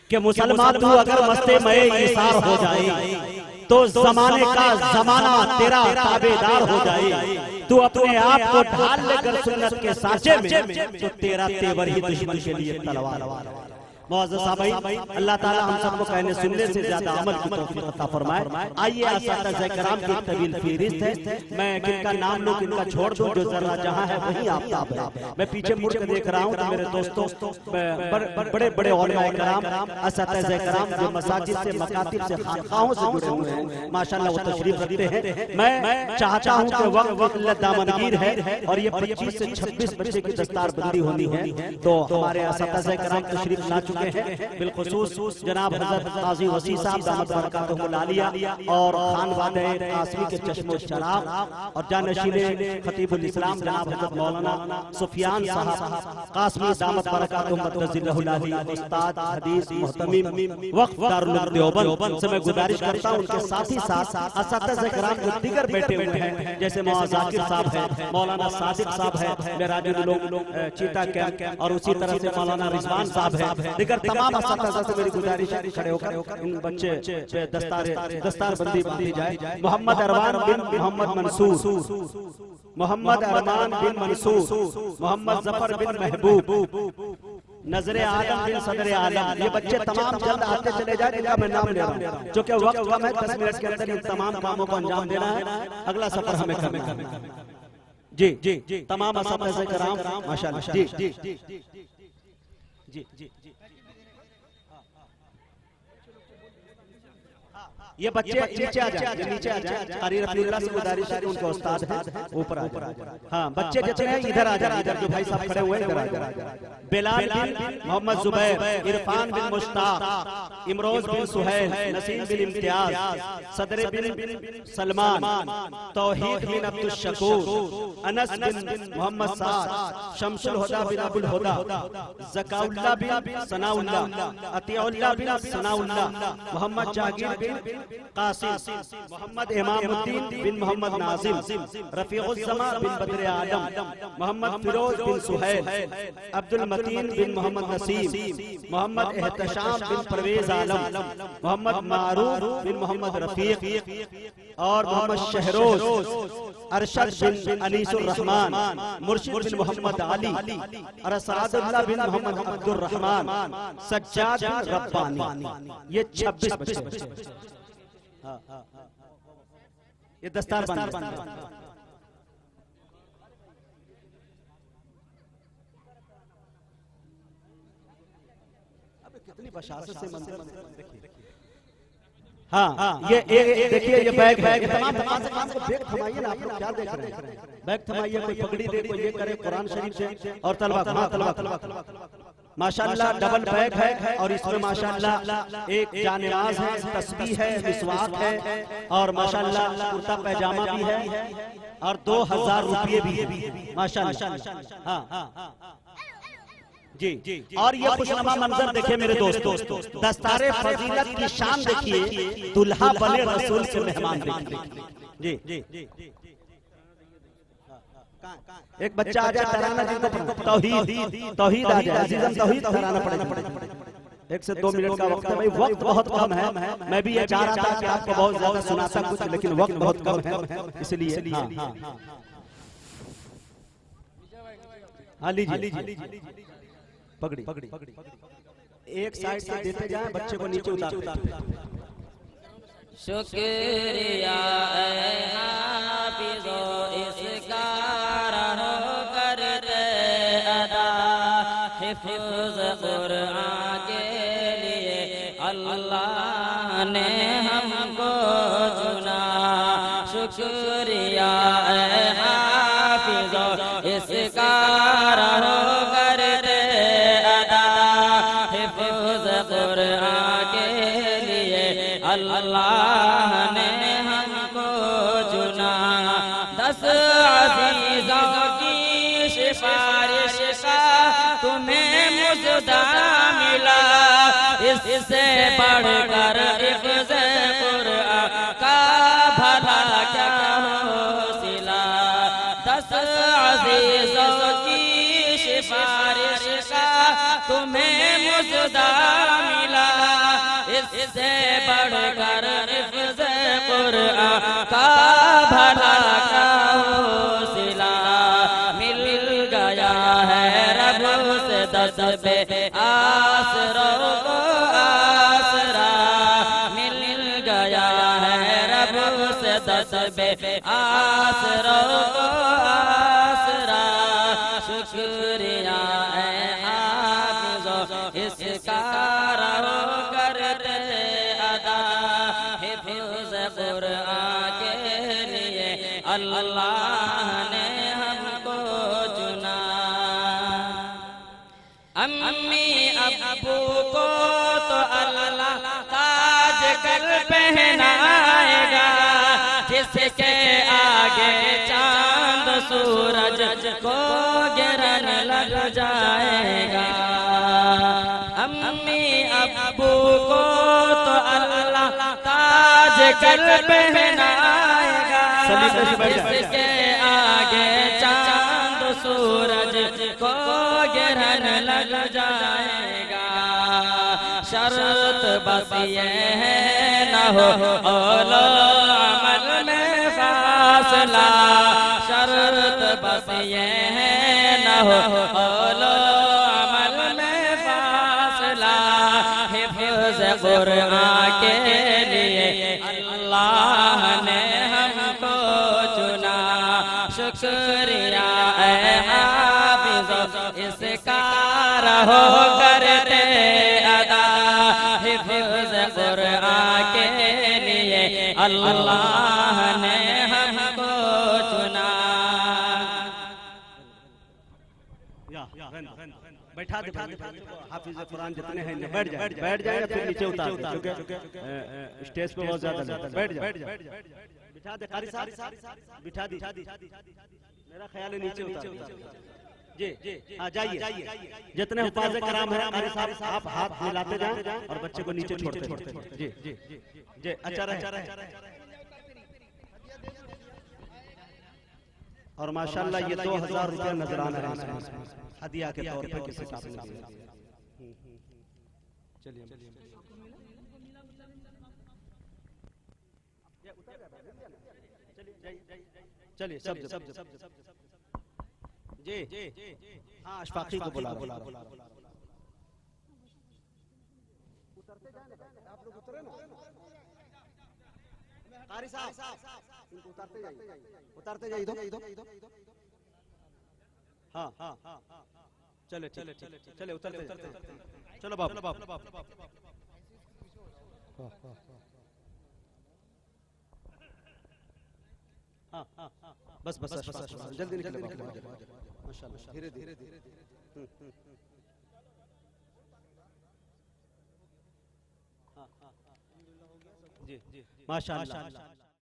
कि मुसलमान तू अगर मस्ते में इसार हो जाए तो जमाने का जमाना तेरा ताबेदार हो जाए। तू अपने आप को ढाल लेकर सुन्नत के सांचे में तो तेरा तेवर ही दुश्मन के लिए तलवार। मुअज़्ज़ज़ साहब, अल्लाह ताला हम सबको कहने सुनने से ज्यादा अमल की तौफीक अता फरमाए। आइए असातिज़ा किराम की तवील फहरिस्त है, मैं किनका नाम लूं किनका छोड़ दूं, जो जरा जहां है वहीं आफ्ताब है। मैं पीछे मुड़ कर देख रहा हूं तो मेरे दोस्तों बड़े बड़े उलमाए किराम असातिज़ा किराम जो मसाजिद से मकातिब से खानकाहों से जुड़े हुए हैं, माशाअल्लाह वो तशरीफ रखते हैं। मैं चाहता हूं कि वक्त दामनगीर है और ये 25 से 26 बजे की दस्तार बंदी होनी है, तो हमारे असातिज़ा किराम तशरीफ ला बिलखुसूस जनाब हज़रत काज़ी वसी साहब दामत बरकातुहुल आलिया और खान वादे कासमी के चश्मो शराब और जानशीने खतीबुल इस्लाम जनाब हज़रत मौलाना सुफियान साहब कासमी दामत बरकातुहुल आलिया उस्ताद हदीस मुहतमिम वक्फ दारुल देवबंद से मैं गुजारिश करता हूं उनके साथ ही साथ असातिज़ा किराम जो दीगर बैठे हुए हैं जैसे मौलाना जाकिर साहब है, मौलाना सादिक साहब है, मेराजुल उलूम चीता कैंप और उसी तरह से मौलाना रिजवान साहब है, तमाम असातिज़ा से मेरी गुजारिश है खड़े होकर इन बच्चे पे दस्तार बंदी बांधी जाए। मोहम्मद अरमान बिन मोहम्मद मंसूर, मोहम्मद अरमान बिन मंसूर, मोहम्मद जफर बिन महबूब, नजरे आलम बिन सदरे आलम, ये बच्चे तमाम जल्द आते चले जाए जिनका मैं नाम ले रहा हूं, जो कि वक्त कम है, 10 मिनट के अंदर इन तमाम कामों को अंजाम देना है। अगला सफर हमें करना है। जी तमाम असातिज़ा किराम माशाअल्लाह। जी ये बच्चे नीचे आ जाए, नीचे आ जाए। कारी रफीउल्लाह से गुजारिश है कि उनके उस्ताद हैं ऊपर आ जाए। हाँ बच्चे जितने हैं इधर आ जाए, इधर जो भाई साहब खड़े हुए हैं इधर आ जाए। बिलाल बिन मोहम्मद जुबैर, इरफान बिन मुश्ताक, इमरोज बिन सुहैल, नसीम बिन इम्तियाज, सदर बिन सलमान, तौहीद बिन अब्दुल शकूर, अनस बिन मोहम्मद साद, शमसुल हुदा बिन अबुल हुदा, ज़काउल्लाह बिन सनाउल्लाह, अतिउल्लाह बिन सनाउल्लाह, मोहम्मद जागीर बिन कासिम, मोहम्मद इमामुद्दीन बिन मोहम्मद नाजिम, रफीउज़्ज़मा बिन बद्र आलम, मोहम्मद फिरोज बिन सुहैल, अब्दुल मतीन बिन मोहम्मद नसीम, मोहम्मद एहतशाम बिन परवेज आलम, मोहम्मद मारूफ बिन मोहम्मद रफीक और मोहम्मद शहरोज, अरशद बिन अनीसुर रहमान, मुर्शिद बिन मोहम्मद अली और असरादुल्लाह बिन मोहम्मद अब्दुल रहमान, सज्जाद बिन रब्बानी। ये 26 बच्चे ये दस्तार बंद। अब कितनी बशारत से मंदिर देखिए। हाँ ये देखिए ये बैग है, तमाम को बैग थमाइए ना, आप लोग क्या देख रहे हैं? बैग थमाइए, कोई पगड़ी दे, कोई ये करे कुरान शरीफ से और तलवा माशाअल्लाह डबल बैग है और इसमें माशाअल्लाह एक जानेमाज है, तस्बीह है, मिसवाक है और माशाअल्लाह कुर्ता पैजामा भी है और 2000 रुपये भी है माशाअल्लाह। हाँ जी और ये खुशनुमा मंजर देखिए मेरे दोस्तों, दस्तारे फजीलत की शान देखिए, दुल्हा बने रसूल से मेहमान देखिए। जी एक बच्चा आ जाए तराना जिनको तौहीद आ जाए, अजीजम तौहीद तराना पड़ेगा। 1 से 2 मिनट का वक्त है भाई, वक्त बहुत कम है। मैं भी ये चाह रहा था कि आपको बहुत ज्यादा सुनाता कुछ, लेकिन वक्त बहुत कम है, इसलिए हाँ लीजिए पगड़ी एक साइड से देते जाए, बच्चे को नीचे उतारते। शुक्रिया हाफिज़ो इसका रहो करते अदा, हिफ्ज़ कुरान के लिए अल्लाह ने हमको चुना। शुक्रिया हाफिज़ो इसका रहो करते अदा, हिफ्ज़ कुरान के लिए अल्लाह ने हमको चुना। 10 अज़ीज़ों की सिफारिश का तुम्हें मुजदा मिला, इससे बढ़कर हिफ्ज़ कुरान का भला क्या हो सिला। 10 अज़ीज़ों की सिफारिश का तुम्हें मुजदा मिला, इससे बढ़कर हिफ्ज़ कुरान का भला का हौसला मिल गया है रब से दस बे आसरों को आसरा मिल गया है रब से दस बे आसरों को आसरा। शुक्रिया है हाफ़िज़ो इसका रहो करते अदा, हिफ्ज़ कुरान के लिए अल्लाह ने हमको चुना। अम्मी अब्बू को तो अल्लाह ताज कर पहनाएगा, जिसके आगे चांद सूरज को गिरन लग जाएगा। अम्मी अब्बू को तो अल्लाह ताज कर पहनाएगा, जिसके आगे चांद सूरज को गिरन लग जाएगा। शर्त बस ये है न हो औलो अमल में फासला, शर्त बस ये है न हो औलो अमल में फासला। हिफ्ज़ कुरान के लिए अल्लाह ने हमको चुना। शुक्रिया है हाफ़िज़ो इसका रहो करते अदा, हिफ्ज़ कुरान के लिए अल्लाह ने हमको चुना। बैठा दे हाफिज कुरान जितने हैं बैठ जाए या फिर नीचे उतार दे, क्योंकि स्टेज पे बहुत ज्यादा बैठ जा बिठा दे कारी साहब बिठा दी। मेरा ख्याल है नीचे उतार जी। हाँ जाइए, जितने हुफ़ाज़ कराम हैं कारी साहब आप हाथ मिलाते जाएं और बच्चे को नीचे छोड़ते जी जी जी। अच्छा रहे। और माशाल्लाह ये 2000 रुपया नजराना है हदिया के तौर पर किसी साहब ने दिया। चलिए चलिए सब जी। हाँ अशफाकी को बुला रहा। उतरते जाने आप लोग उतरे ना कारी साहब, इनको उतरते जाइए हाँ चले उतरते चलो बाप हाँ बस जल्दी निकले माशाल्लाह धीरे जी माशाल्लाह।